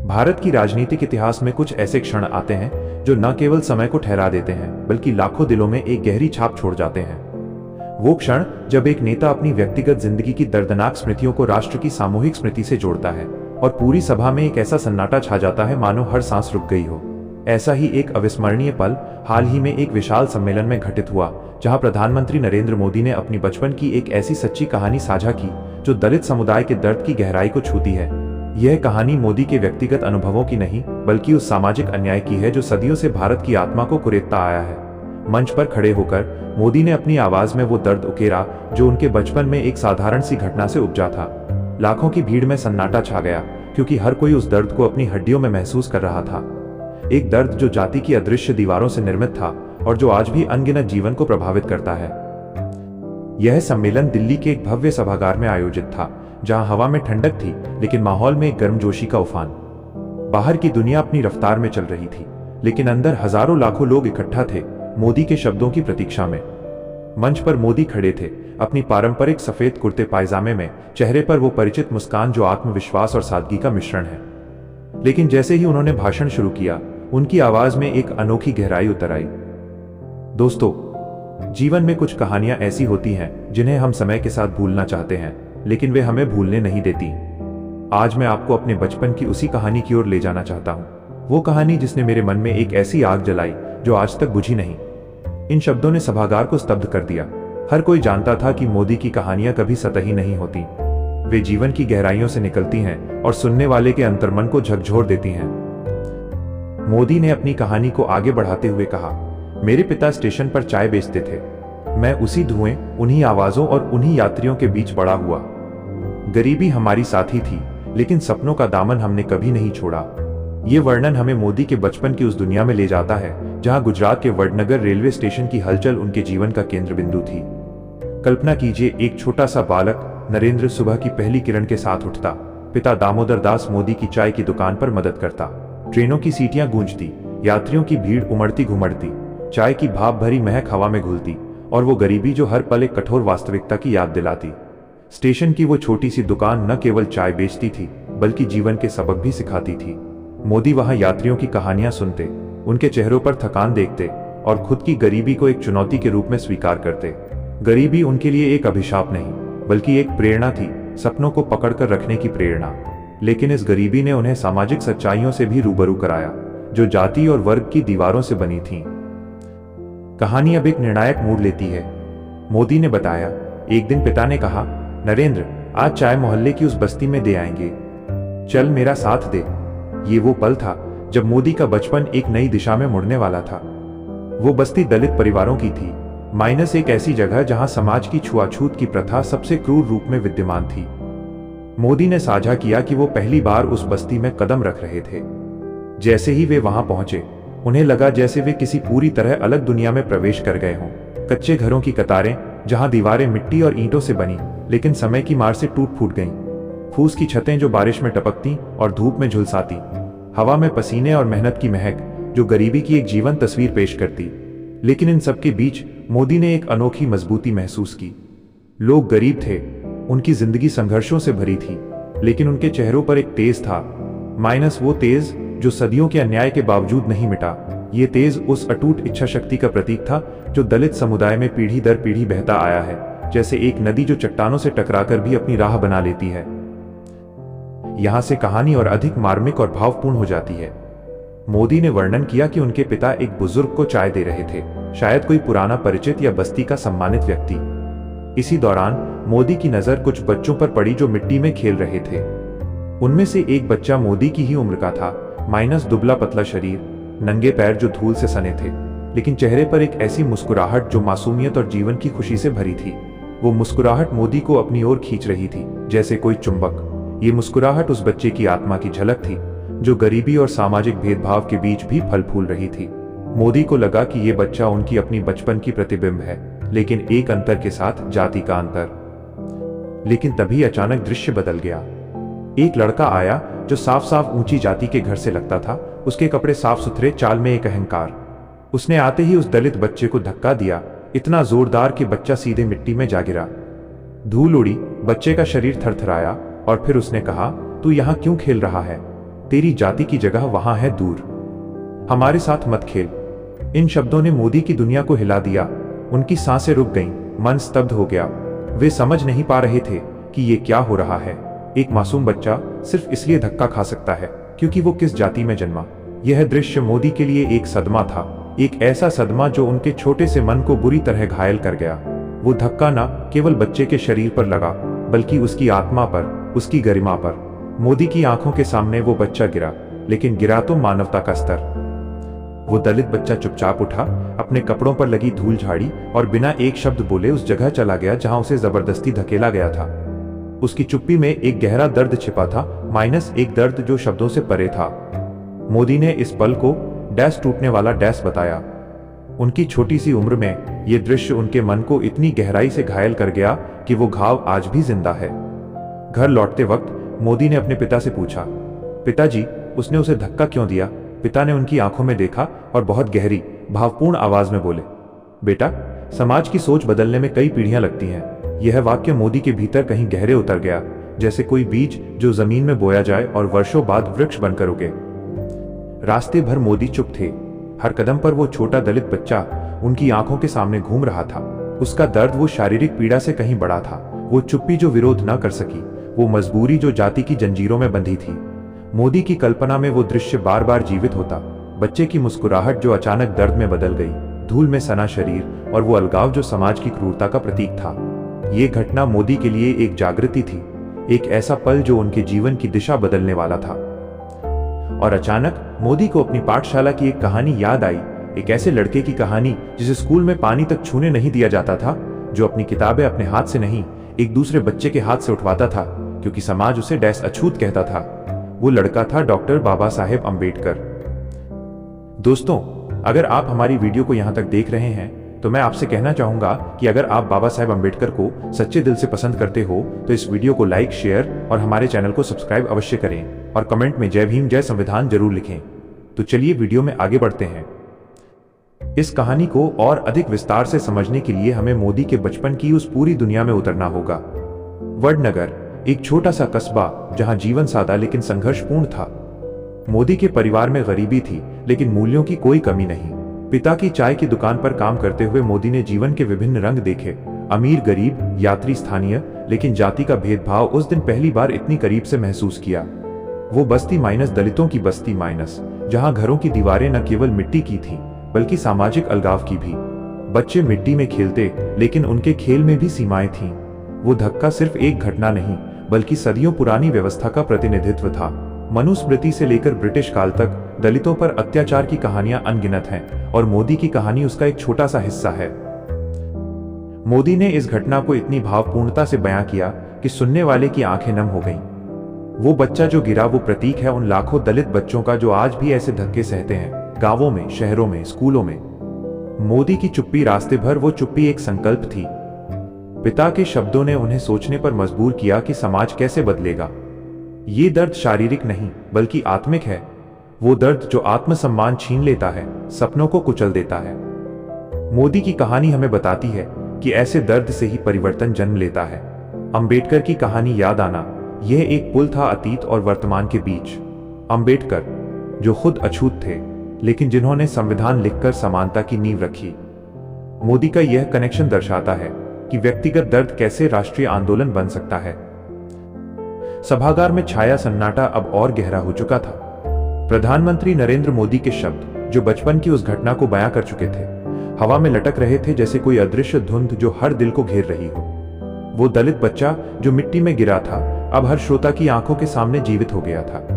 भारत की राजनीतिक इतिहास में कुछ ऐसे क्षण आते हैं जो न केवल समय को ठहरा देते हैं बल्कि लाखों दिलों में एक गहरी छाप छोड़ जाते हैं। वो क्षण जब एक नेता अपनी व्यक्तिगत जिंदगी की दर्दनाक स्मृतियों को राष्ट्र की सामूहिक स्मृति से जोड़ता है और पूरी सभा में एक ऐसा सन्नाटा छा जाता है मानो हर सांस रुक गई हो। ऐसा ही एक अविस्मरणीय पल हाल ही में एक विशाल सम्मेलन में घटित हुआ, जहां प्रधानमंत्री नरेंद्र मोदी ने अपनी बचपन की एक ऐसी सच्ची कहानी साझा की जो दलित समुदाय के दर्द की गहराई को छूती है। यह कहानी मोदी के व्यक्तिगत अनुभवों की नहीं बल्कि उस सामाजिक अन्याय की है जो सदियों से भारत की आत्मा को कुरेदता आया है। मंच पर खड़े होकर मोदी ने अपनी आवाज में वो दर्द उकेरा जो उनके बचपन में एक साधारण सी घटना से उपजा था। लाखों की भीड़ में सन्नाटा छा गया क्योंकि हर कोई उस दर्द को अपनी हड्डियों में महसूस कर रहा था। एक दर्द जो जाति की अदृश्य दीवारों से निर्मित था और जो आज भी अनगिनत जीवन को प्रभावित करता है। यह सम्मेलन दिल्ली के एक भव्य सभागार में आयोजित था, जहां हवा में ठंडक थी लेकिन माहौल में एक गर्मजोशी का उफान। बाहर की दुनिया अपनी रफ्तार में चल रही थी, लेकिन अंदर हजारों लाखों लोग इकट्ठा थे, मोदी के शब्दों की प्रतीक्षा में। मंच पर मोदी खड़े थे, अपनी पारंपरिक सफेद कुर्ते पायजामे में, चेहरे पर वो परिचित मुस्कान जो आत्मविश्वास और सादगी का मिश्रण है। लेकिन जैसे ही उन्होंने भाषण शुरू किया, उनकी आवाज में एक अनोखी गहराई उतर आई। दोस्तों, जीवन में कुछ कहानियां ऐसी होती हैं जिन्हें हम समय के साथ भूलना चाहते हैं, लेकिन वे हमें भूलने नहीं देती। आज मैं आपको अपने बचपन की उसी कहानी की ओर ले जाना चाहता हूं, वो कहानी जिसने मेरे मन में एक ऐसी आग जलाई जो आज तक बुझी नहीं। इन शब्दों ने सभागार को स्तब्ध कर दिया। हर कोई जानता था कि मोदी की कहानियां कभी सतही नहीं होती, वे जीवन की गहराइयों से निकलती हैं और सुनने वाले के अंतर्मन को झकझोर देती हैं। मोदी ने अपनी कहानी को आगे बढ़ाते हुए कहा, मेरे पिता स्टेशन पर चाय बेचते थे। मैं उसी धुएं, उन्हीं आवाजों और उन्हीं यात्रियों के बीच बड़ा हुआ। गरीबी हमारी साथी थी, लेकिन सपनों का दामन हमने कभी नहीं छोड़ा। ये वर्णन हमें मोदी के बचपन की उस दुनिया में ले जाता है जहां गुजरात के वडनगर रेलवे स्टेशन की हलचल उनके जीवन का केंद्र बिंदु थी। कल्पना कीजिए, एक छोटा सा बालक नरेंद्र सुबह की पहली किरण के साथ उठता, पिता दामोदर दास मोदी की चाय की दुकान पर मदद करता, ट्रेनों की सीटियां गूंजती, यात्रियों की भीड़ उमड़ती घुमड़ती, चाय की भाप भरी महक हवा में घुलती, और वो गरीबी जो हर पल एक कठोर वास्तविकता की याद दिलाती। स्टेशन की वो छोटी सी दुकान न केवल चाय बेचती थी बल्कि जीवन के सबक भी सिखाती थी। मोदी वहां यात्रियों की कहानियां सुनते, उनके चेहरों पर थकान देखते और खुद की गरीबी को एक चुनौती के रूप में स्वीकार करते। गरीबी उनके लिए एक अभिशाप नहीं बल्कि एक प्रेरणा थी, सपनों को पकड़कर रखने की प्रेरणा। लेकिन इस गरीबी ने उन्हें सामाजिक सच्चाइयों से भी रूबरू कराया जो जाति और वर्ग की दीवारों से बनी थीं। कहानी अब एक निर्णायक मोड़ लेती है। मोदी ने बताया, एक दिन पिता ने कहा, नरेंद्र, आज चाय मोहल्ले की उस बस्ती में दे आएंगे, चल मेरा साथ दे। ये वो पल था जब मोदी का बचपन एक नई दिशा में मुड़ने वाला था। वो बस्ती दलित परिवारों की थी, माइनस एक ऐसी जगह जहां समाज की छुआछूत की प्रथा सबसे क्रूर रूप में विद्यमान थी। मोदी ने साझा किया कि वो पहली बार उस बस्ती में कदम रख रहे थे। जैसे ही वे वहां पहुंचे, उन्हें लगा जैसे वे किसी पूरी तरह अलग दुनिया में प्रवेश कर गए हों। कच्चे घरों की कतारें, जहां दीवारें मिट्टी और ईंटों से बनी लेकिन समय की मार से टूट फूट गईं। फूस की छतें जो बारिश में टपकती और धूप में झुलसाती। हवा में पसीने और मेहनत की महक जो गरीबी की एक जीवंत तस्वीर पेश करती। लेकिन इन सबके बीच मोदी ने एक अनोखी मजबूती महसूस की। लोग गरीब थे, उनकी जिंदगी संघर्षों से भरी थी, लेकिन उनके चेहरों पर एक तेज था, माइनस वो तेज जो सदियों के अन्याय के बावजूद नहीं मिटा। ये तेज उस अटूट इच्छा शक्ति का प्रतीक था जो दलित समुदाय में पीढ़ी दर पीढ़ी बहता आया है, जैसे एक नदी जो चट्टानों से टकराकर भी अपनी राह बना लेती है। यहां से कहानी और अधिक मार्मिक और भावपूर्ण हो जाती है। मोदी ने वर्णन किया कि उनके पिता एक बुजुर्ग को चाय दे रहे थे, शायद कोई पुराना परिचित या बस्ती का सम्मानित व्यक्ति। इसी दौरान मोदी की नजर कुछ बच्चों पर पड़ी जो मिट्टी में खेल रहे थे। उनमें से एक बच्चा मोदी की ही उम्र का था, माइनस दुबला पतला शरीर, नंगे पैर जो धूल से सने थे, लेकिन चेहरे पर एक ऐसी मुस्कुराहट जो मासूमियत और जीवन की खुशी से भरी थी। वो मुस्कुराहट मोदी को अपनी ओर खींच रही थी, जैसे कोई चुंबक। ये मुस्कुराहट उस बच्चे की आत्मा की झलक थी जो गरीबी और सामाजिक भेदभाव के बीच भी फल फूल रही थी। मोदी को लगा कि ये बच्चा उनकी अपनी बचपन की प्रतिबिंब है, लेकिन एक अंतर के साथ, जाति का अंतर। लेकिन तभी अचानक दृश्य बदल गया। एक लड़का आया जो साफ साफ ऊंची जाति के घर से लगता था, उसके कपड़े साफ सुथरे, चाल में एक अहंकार। उसने आते ही उस दलित बच्चे को धक्का दिया, इतना जोरदार कि बच्चा सीधे मिट्टी में जा गिरा। धूल उड़ी, बच्चे का शरीर थरथराया और फिर उसने कहा, तू यहाँ क्यों खेल रहा है? तेरी जाति की जगह वहां है दूर, हमारे साथ मत खेल। इन शब्दों ने मोदी की दुनिया को हिला दिया। उनकी सांसें रुक गईं, मन स्तब्ध हो गया। वे समझ नहीं पा रहे थे कि ये क्या हो रहा है। एक मासूम बच्चा सिर्फ इसलिए धक्का खा सकता है क्योंकि वो किस जाति में जन्मा। यह दृश्य मोदी के लिए एक सदमा था, एक ऐसा सदमा जो उनके छोटे से मन को बुरी तरह घायल कर गया। वो धक्का न केवल बच्चे के शरीर पर लगा, बल्कि उसकी आत्मा पर, उसकी गरिमा पर। मोदी की आंखों के सामने वो बच्चा गिरा, लेकिन गिरा तो मानवता का स्तर। वो दलित बच्चा चुपचाप उठा, अपने कपड़ों पर लगी धूल झाड़ी और बिना एक शब्द बोले उस जगह चला गया जहां उसे जबरदस्ती धकेला गया था। उसकी चुप्पी में एक गहरा दर्द छिपा था, माइनस एक दर्द जो शब्दों से परे था। मोदी ने इस पल को डैश टूटने वाला डैश बताया। उनकी छोटी सी उम्र में यह दृश्य उनके मन को इतनी गहराई से घायल कर गया कि वो घाव आज भी जिंदा है। घर लौटते वक्त मोदी ने अपने पिता से पूछा, पिताजी, उसने उसे धक्का क्यों दिया? पिता ने उनकी आंखों में देखा और बहुत गहरी, भावपूर्ण आवाज में बोले, बेटा, समाज की सोच बदलने में कई पीढ़ियां लगती हैं। यह वाक्य मोदी के भीतर कहीं गहरे उतर गया, जैसे कोई बीज जो जमीन में बोया जाए और वर्षों बाद वृक्ष बनकर उगे। रास्ते भर मोदी चुप थे। हर कदम पर वो छोटा दलित बच्चा उनकी आंखों के सामने घूम रहा था। उसका दर्द वो शारीरिक पीड़ा से कहीं बड़ा था, वो चुप्पी जो विरोध न कर सकी, वो मजबूरी जो जाति की जंजीरों में बंधी थी। मोदी की कल्पना में वो दृश्य बार बार जीवित होता। बच्चे की मुस्कुराहट जो अचानक दर्द में बदल गई, धूल में सना शरीर और वो अलगाव जो समाज की क्रूरता का प्रतीक था। ये घटना मोदी के लिए एक जागृति थी, एक ऐसा पल जो उनके जीवन की दिशा बदलने वाला था। और अचानक मोदी को अपनी पाठशाला की एक कहानी याद आई, एक ऐसे लड़के की कहानी जिसे स्कूल में पानी तक छूने नहीं दिया जाता था, जो अपनी किताबें अपने हाथ से नहीं, एक दूसरे बच्चे के हाथ से उठवाता था क्योंकि समाज उसे डैश अछूत कहता था। वो लड़का था डॉक्टर बाबा साहेब अम्बेडकर। दोस्तों, अगर आप हमारी वीडियो को यहाँ तक देख रहे हैं तो मैं आपसे कहना चाहूंगा कि अगर आप बाबा साहेब अम्बेडकर को सच्चे दिल से पसंद करते हो तो इस वीडियो को लाइक, शेयर और हमारे चैनल को सब्सक्राइब अवश्य करें और कमेंट में जय भीम, जय संविधान जरूर लिखें। तो चलिए वीडियो में आगे बढ़ते हैं। इस कहानी को और अधिक विस्तार से समझने के लिए हमें मोदी के बचपन की उस पूरी दुनिया में उतरना होगा। वडनगर, एक छोटा सा कस्बा जहां जीवन सादा लेकिन संघर्षपूर्ण था। मोदी के परिवार में गरीबी थी, लेकिन मूल्यों की कोई कमी नहीं। पिता की चाय की दुकान पर काम करते हुए मोदी ने जीवन के विभिन्न रंग देखे, अमीर गरीब, यात्री स्थानीय, लेकिन जाति का भेदभाव उस दिन पहली बार इतनी करीब से महसूस किया। वो बस्ती माइनस दलितों की बस्ती माइनस, जहां घरों की दीवारें न केवल मिट्टी की थी बल्कि सामाजिक अलगाव की भी। बच्चे मिट्टी में खेलते, लेकिन उनके खेल में भी सीमाएं थीं। वो धक्का सिर्फ एक घटना नहीं बल्कि सदियों पुरानी व्यवस्था का प्रतिनिधित्व था। मनुस्मृति से लेकर ब्रिटिश काल तक दलितों पर अत्याचार की कहानियां अनगिनत हैं और मोदी की कहानी उसका एक छोटा सा हिस्सा है। मोदी ने इस घटना को इतनी भावपूर्णता से बयां किया कि सुनने वाले की आंखें नम हो गईं। वो बच्चा जो गिरा वो प्रतीक है उन लाखों दलित बच्चों का जो आज भी ऐसे धक्के सहते हैं, गांवों में, शहरों में, स्कूलों में। मोदी की चुप्पी रास्ते भर वो चुप्पी एक संकल्प थी। पिता के शब्दों ने उन्हें सोचने पर मजबूर किया कि समाज कैसे बदलेगा। ये दर्द शारीरिक नहीं बल्कि आत्मिक है, वो दर्द जो आत्मसम्मान छीन लेता है, सपनों को कुचल देता है। मोदी की कहानी हमें बताती है कि ऐसे दर्द से ही परिवर्तन जन्म लेता है। अंबेडकर की कहानी याद आना, यह एक पुल था अतीत और वर्तमान के बीच। अंबेडकर जो खुद अछूत थे, लेकिन जिन्होंने संविधान लिखकर समानता की नींव रखी। मोदी का यह कनेक्शन दर्शाता है कि व्यक्तिगत दर्द कैसे राष्ट्रीय आंदोलन बन सकता है। सभागार में छाया सन्नाटा अब और गहरा हो चुका था। प्रधानमंत्री नरेंद्र मोदी के शब्द जो बचपन की उस घटना को बयां कर चुके थे, हवा में लटक रहे थे जैसे कोई अदृश्य धुंध जो हर दिल को घेर रही हो। वो दलित बच्चा जो मिट्टी में गिरा था, अब हर श्रोता की आंखों के सामने जीवित हो गया था।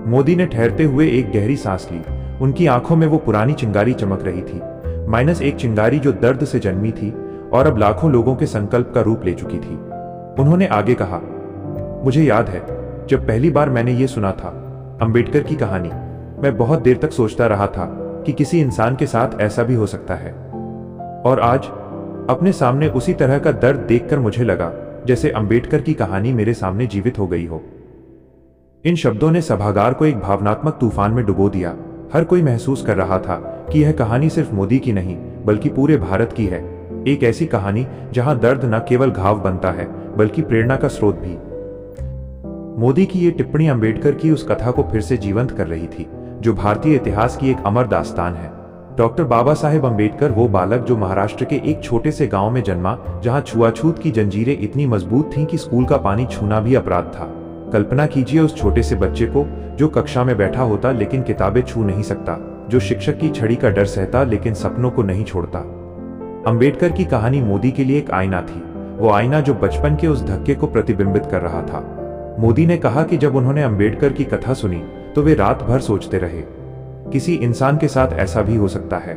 मोदी ने ठहरते हुए एक गहरी सांस ली। उनकी आंखों में वो पुरानी चिंगारी चमक रही थी, माइनस एक चिंगारी जो दर्द से जन्मी थी और अब लाखों लोगों के संकल्प का रूप ले चुकी थी। उन्होंने आगे कहा, मुझे याद है जब पहली बार मैंने ये सुना था, अंबेडकर की कहानी, मैं बहुत देर तक सोचता रहा था कि किसी इंसान के साथ ऐसा भी हो सकता है। और आज अपने सामने उसी तरह का दर्द देखकर मुझे लगा जैसे अंबेडकर की कहानी मेरे सामने जीवित हो गई हो। इन शब्दों ने सभागार को एक भावनात्मक तूफान में डुबो दिया। हर कोई महसूस कर रहा था कि यह कहानी सिर्फ मोदी की नहीं बल्कि पूरे भारत की है। एक ऐसी कहानी जहां दर्द न केवल घाव बनता है बल्कि प्रेरणा का स्रोत भी। मोदी की ये टिप्पणी अंबेडकर की उस कथा को फिर से जीवंत कर रही थी जो भारतीय इतिहास की एक अमर दास्तान है। डॉक्टर बाबा साहेब अंबेडकर वो बालक जो महाराष्ट्र के एक छोटे से गांव में जन्मा, जहां छुआछूत की जंजीरें इतनी मजबूत थीं कि स्कूल का पानी छूना भी अपराध था। कल्पना कीजिए उस छोटे से बच्चे को जो कक्षा में बैठा होता लेकिन किताबें छू नहीं सकता, जो शिक्षक की छड़ी का डर सहता लेकिन सपनों को नहीं छोड़ता। अंबेडकर की कहानी मोदी के लिए एक आईना थी, वो आईना जो बचपन के उस धक्के को प्रतिबिंबित कर रहा था। मोदी ने कहा कि जब उन्होंने अंबेडकर की कथा सुनी तो वे रात भर सोचते रहे, किसी इंसान के साथ ऐसा भी हो सकता है।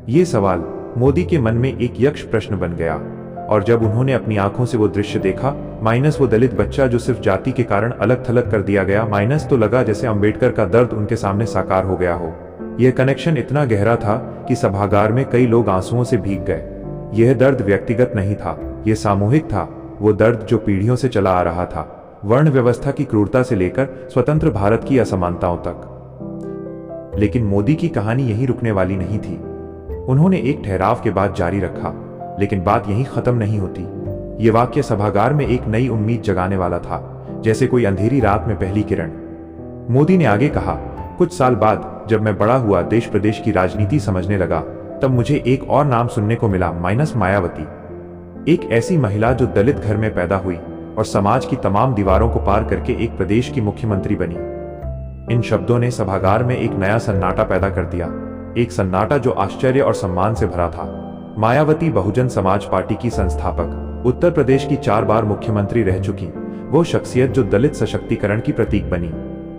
ये सवाल मोदी के मन में एक यक्ष प्रश्न बन गया, और जब उन्होंने अपनी आंखों से वो दृश्य देखा, माइनस वो दलित बच्चा जो सिर्फ जाति के कारण अलग थलग कर दिया गया, माइनस तो लगा जैसे अंबेडकर का दर्द उनके सामने साकार हो गया हो। यह कनेक्शन इतना गहरा था कि सभागार में कई लोग आंसुओं से भीग गए। यह दर्द व्यक्तिगत नहीं था, यह सामूहिक था, वो दर्द जो पीढ़ियों से चला आ रहा था, वर्ण व्यवस्था की क्रूरता से लेकर स्वतंत्र भारत की असमानताओं तक। लेकिन मोदी की कहानी यहीं रुकने वाली नहीं थी। उन्होंने एक ठहराव के बाद जारी रखा, लेकिन बात यहीं खत्म नहीं होती। ये वाक्य सभागार में एक नई उम्मीद जगाने वाला था, जैसे कोई अंधेरी रात में पहली किरण। मोदी ने आगे कहा, कुछ साल बाद जब मैं बड़ा हुआ, देश प्रदेश की राजनीति समझने लगा, तब मुझे एक और नाम सुनने को मिला, माइनस मायावती। एक ऐसी महिला जो दलित घर में पैदा हुई और समाज की तमाम दीवारों को पार करके एक प्रदेश की मुख्यमंत्री बनी। इन शब्दों ने सभागार में एक नया सन्नाटा पैदा कर दिया, एक सन्नाटा जो आश्चर्य और सम्मान से भरा था। मायावती बहुजन समाज पार्टी की संस्थापक, उत्तर प्रदेश की 4 बार मुख्यमंत्री रह चुकी, वो शख्सियत जो दलित सशक्तिकरण की प्रतीक बनी।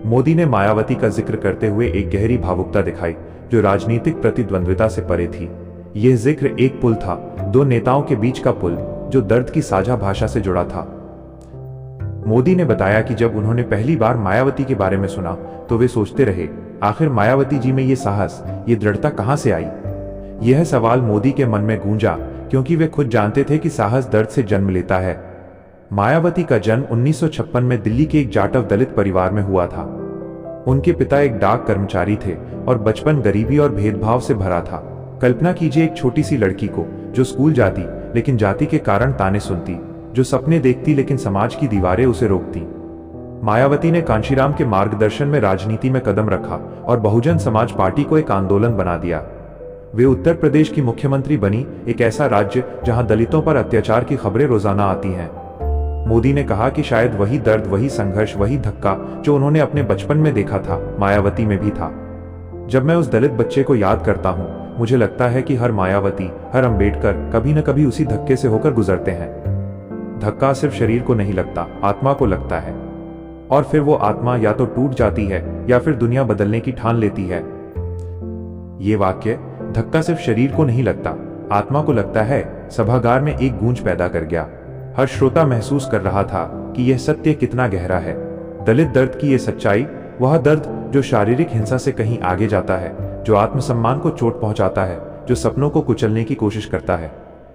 मोदी ने मायावती का जिक्र करते हुए एक गहरी भावुकता दिखाई जो राजनीतिक प्रतिद्वंद्विता से परे थी। यह जिक्र एक पुल था, 2 नेताओं के बीच का पुल जो दर्द की साझा भाषा से जुड़ा था। मोदी ने बताया कि जब उन्होंने पहली बार मायावती के बारे में सुना तो वे सोचते रहे, आखिर मायावती जी में ये साहस, ये दृढ़ता कहां से आई। यह सवाल मोदी के मन में गूंजा क्योंकि वे खुद जानते थे कि साहस दर्द से जन्म लेता है। मायावती का जन्म 1956 में दिल्ली के एक जाटव दलित परिवार में हुआ था। उनके पिता एक डाक कर्मचारी थे और बचपन गरीबी और भेदभाव से भरा था। कल्पना कीजिए एक छोटी सी लड़की को जो स्कूल जाती लेकिन जाति के कारण ताने सुनती, जो सपने देखती लेकिन समाज की दीवारें उसे रोकती। मायावती ने कांशीराम के मार्गदर्शन में राजनीति में कदम रखा और बहुजन समाज पार्टी को एक आंदोलन बना दिया। वे उत्तर प्रदेश की मुख्यमंत्री बनी, एक ऐसा राज्य जहां दलितों पर अत्याचार की खबरें रोजाना आती हैं। मोदी ने कहा कि शायद वही दर्द, वही संघर्ष, वही धक्का जो उन्होंने अपने बचपन में देखा था, मायावती में भी था। जब मैं उस दलित बच्चे को याद करता हूं, मुझे लगता है कि हर मायावती, हर अंबेडकर कभी न कभी उसी धक्के से होकर गुजरते हैं। धक्का सिर्फ शरीर को नहीं लगता, आत्मा को लगता है, और फिर वो आत्मा या तो टूट जाती है या फिर दुनिया बदलने की ठान लेती है। ये वाक्य, धक्का सिर्फ शरीर को नहीं लगता, आत्मा को लगता है, सभागार में एक गूंज पैदा कर गया। हर श्रोता महसूस कर रहा था कि यह सत्य कितना गहरा है। दलित दर्द की यह सच्चाई, वह दर्द जो शारीरिक हिंसा से कहीं आगे जाता है, जो आत्मसम्मान को चोट पहुंचाता है, जो सपनों को कुचलने की कोशिश करता है।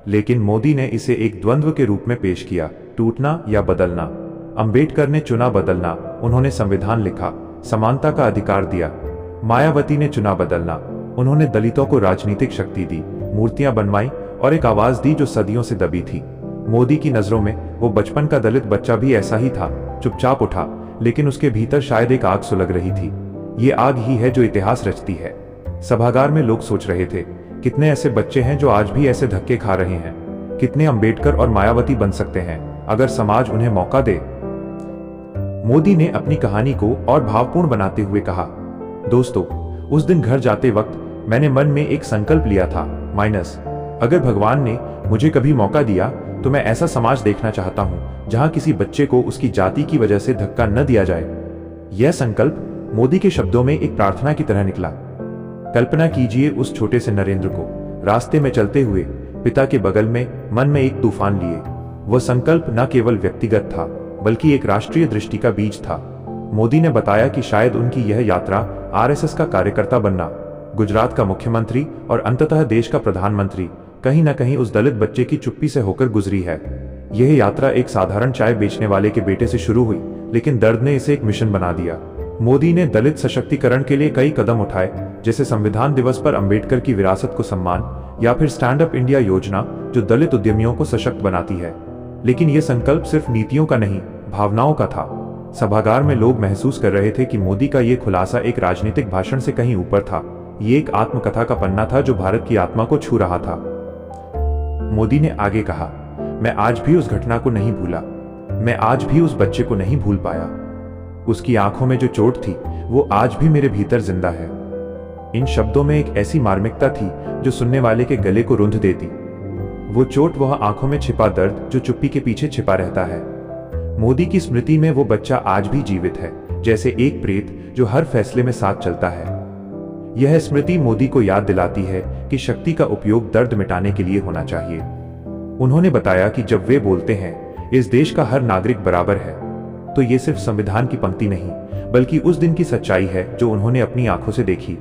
लेकिन मोदी ने इसे एक द्वंद्व के रूप में पेश किया, टूटना या बदलना। अंबेडकर ने चुना बदलना, उन्होंने संविधान लिखा, समानता का अधिकार दिया। मायावती ने चुना बदलना, उन्होंने दलितों को राजनीतिक शक्ति दी, मूर्तियां बनवाई और एक आवाज दी जो सदियों से दबी थी। मोदी की नजरों में वो बचपन का दलित बच्चा भी ऐसा ही था, चुपचाप उठा, लेकिन उसके भीतर शायद एक आग सुलग रही थी। ये आग ही है जो इतिहास रचती है। सभागार में लोग सोच रहे थे, कितने ऐसे बच्चे हैं जो आज भी ऐसे धक्के खा रहे हैं, कितने अंबेडकर और मायावती बन सकते हैं अगर समाज उन्हें मौका दे। मोदी ने अपनी कहानी को और भावपूर्ण बनाते हुए कहा, दोस्तों, उस दिन घर जाते वक्त मैंने मन में एक संकल्प लिया था, माइनस अगर भगवान ने मुझे कभी मौका दिया तो मैं ऐसा समाज देखना चाहता हूं जहां किसी बच्चे को उसकी जाति की वजह से धक्का न दिया जाए। यह संकल्प मोदी के शब्दों में एक प्रार्थना की तरह निकला। कल्पना कीजिए उस छोटे से नरेंद्र को रास्ते में चलते हुए पिता के बगल में, मन में एक तूफान लिए। वह संकल्प न केवल व्यक्तिगत था बल्कि एक राष्ट्रीय दृष्टि का बीज था। मोदी ने बताया कि शायद उनकी यह यात्रा आरएसएस का कार्यकर्ता बनना, गुजरात का मुख्यमंत्री और अंततः देश का प्रधानमंत्री कहीं न कहीं उस दलित बच्चे की चुप्पी से होकर गुजरी है। यह यात्रा एक साधारण चाय बेचने वाले के बेटे से शुरू हुई, लेकिन दर्द ने इसे एक मिशन बना दिया। मोदी ने दलित सशक्तिकरण के लिए कई कदम उठाए, जैसे संविधान दिवस पर अंबेडकर की विरासत को सम्मान, या फिर स्टैंड अप इंडिया योजना जो दलित उद्यमियों को सशक्त बनाती है। लेकिन यह संकल्प सिर्फ नीतियों का नहीं, भावनाओं का था। सभागार में लोग महसूस कर रहे थे कि मोदी का ये खुलासा एक राजनीतिक भाषण से कहीं ऊपर था। ये एक आत्मकथा का पन्ना था जो भारत की आत्मा को छू रहा था। मोदी ने आगे कहा, मैं आज भी उस घटना को नहीं भूला। मैं आज भी उस बच्चे को नहीं भूल पाया। उसकी आंखों में जो चोट थी वो आज भी मेरे भीतर जिंदा है। इन शब्दों में एक ऐसी मार्मिकता थी जो सुनने वाले के गले को रुंध देती। वो चोट, वह आंखों में छिपा दर्द जो चुप्पी के पीछे छिपा रहता है। मोदी की स्मृति में वो बच्चा आज भी जीवित है, जैसे एक प्रेत जो हर फैसले में साथ चलता है। यह स्मृति मोदी को याद दिलाती है कि शक्ति का उपयोग दर्द मिटाने के लिए होना चाहिए। उन्होंने बताया कि जब वे बोलते हैं इस देश का हर नागरिक बराबर है, तो ये सिर्फ संविधान की पंक्ति नहीं, बल्कि उस दिन की सच्चाई है जो उन्होंने अपनी आंखों से देखी।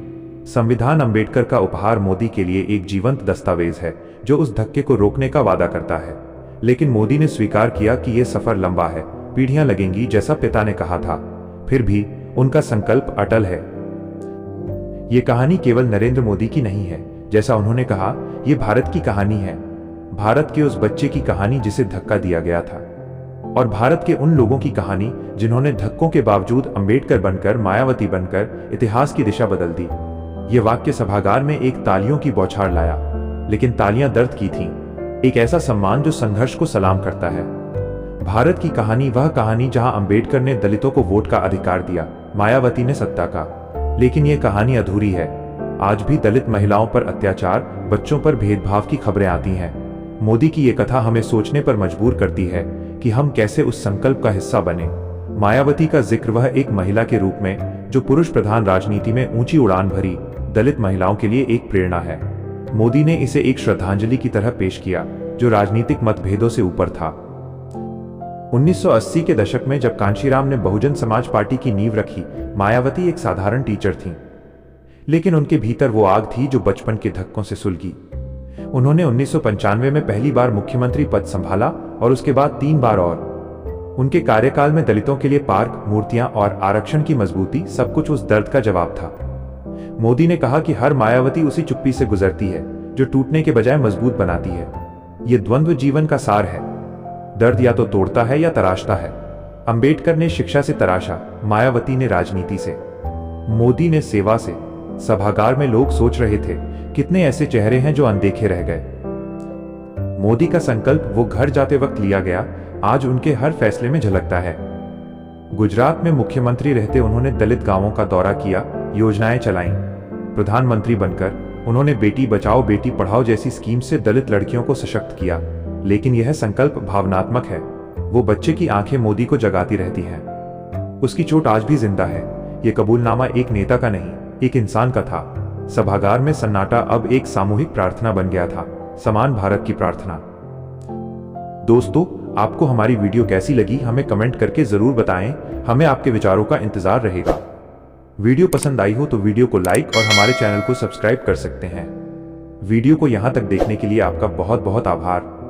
संविधान अंबेडकर का उपहार मोदी के लिए एक जीवंत दस्तावेज है जो उस धक्के को रोकने का वादा करता है। लेकिन मोदी ने स्वीकार किया कि यह सफर लंबा है, पीढ़ियां लगेंगी, जैसा पिता ने कहा था। फिर भी उनका संकल्प अटल है। ये कहानी केवल नरेंद्र मोदी की नहीं है, जैसा उन्होंने कहा, यह भारत की कहानी है। भारत के उस बच्चे की कहानी जिसे धक्का दिया गया था, और भारत के उन लोगों की कहानी जिन्होंने धक्कों के बावजूद अंबेडकर बनकर, मायावती बनकर इतिहास की दिशा बदल दी। ये वाक्य सभागार में एक तालियों की बौछार लाया, लेकिन तालियां दर्द की थीं। एक ऐसा सम्मान जो संघर्ष को सलाम करता है। भारत की कहानी, वह कहानी जहां अंबेडकर ने दलितों को वोट का अधिकार दिया, मायावती ने सत्ता का। लेकिन यह कहानी अधूरी है। आज भी दलित महिलाओं पर अत्याचार, बच्चों पर भेदभाव की खबरें आती हैं। मोदी की ये कथा हमें सोचने पर मजबूर करती है कि हम कैसे उस संकल्प का हिस्सा बने। मायावती का जिक्र, वह एक महिला के रूप में जो पुरुष प्रधान राजनीति में ऊंची उड़ान भरी, दलित महिलाओं के लिए एक प्रेरणा है। मोदी ने इसे एक श्रद्धांजलि की तरह पेश किया जो राजनीतिक मतभेदों से ऊपर था। 1980 के दशक में जब कांशीराम ने बहुजन समाज पार्टी की नींव रखी, मायावती एक साधारण टीचर थीं। लेकिन उनके भीतर वो आग थी जो बचपन के धक्कों से सुलगी। उन्होंने 1995 में पहली बार मुख्यमंत्री पद संभाला और उसके बाद 3 बार और। उनके कार्यकाल में दलितों के लिए पार्क, मूर्तियां और आरक्षण की मजबूती, सब कुछ उस दर्द का जवाब था। मोदी ने कहा कि हर मायावती उसी चुप्पी से गुजरती है जो टूटने के बजाय मजबूत बनाती है। यह द्वंद्व जीवन का सार है। दर्द या तो तोड़ता है या तराशता है। अंबेडकर ने शिक्षा से तराशा, मायावती ने राजनीति से, मोदी ने सेवा से। सभागार में लोग सोच रहे थे, कितने ऐसे चेहरे हैं जो अनदेखे रह गए। मोदी का संकल्प वो घर जाते वक्त लिया गया, आज उनके हर फैसले में झलकता है। गुजरात में मुख्यमंत्री रहते उन्होंने दलित गांवों का दौरा किया, योजनाएं चलाईं। प्रधानमंत्री बनकर उन्होंने बेटी बचाओ बेटी पढ़ाओ जैसी स्कीम से दलित लड़कियों को सशक्त किया। लेकिन यह संकल्प भावनात्मक है। वो बच्चे की आंखें मोदी को जगाती रहती हैं। उसकी चोट आज भी जिंदा है। ये कबूलनामा एक नेता का नहीं, एक इंसान का था। सभागार में सन्नाटा अब एक सामूहिक प्रार्थना बन गया था, समान भारत की प्रार्थना। दोस्तों, आपको हमारी वीडियो कैसी लगी हमें कमेंट करके जरूर बताएं। हमें आपके विचारों का इंतजार रहेगा। वीडियो पसंद आई हो तो वीडियो को लाइक और हमारे चैनल को सब्सक्राइब कर सकते हैं। वीडियो को यहां तक देखने के लिए आपका बहुत बहुत आभार।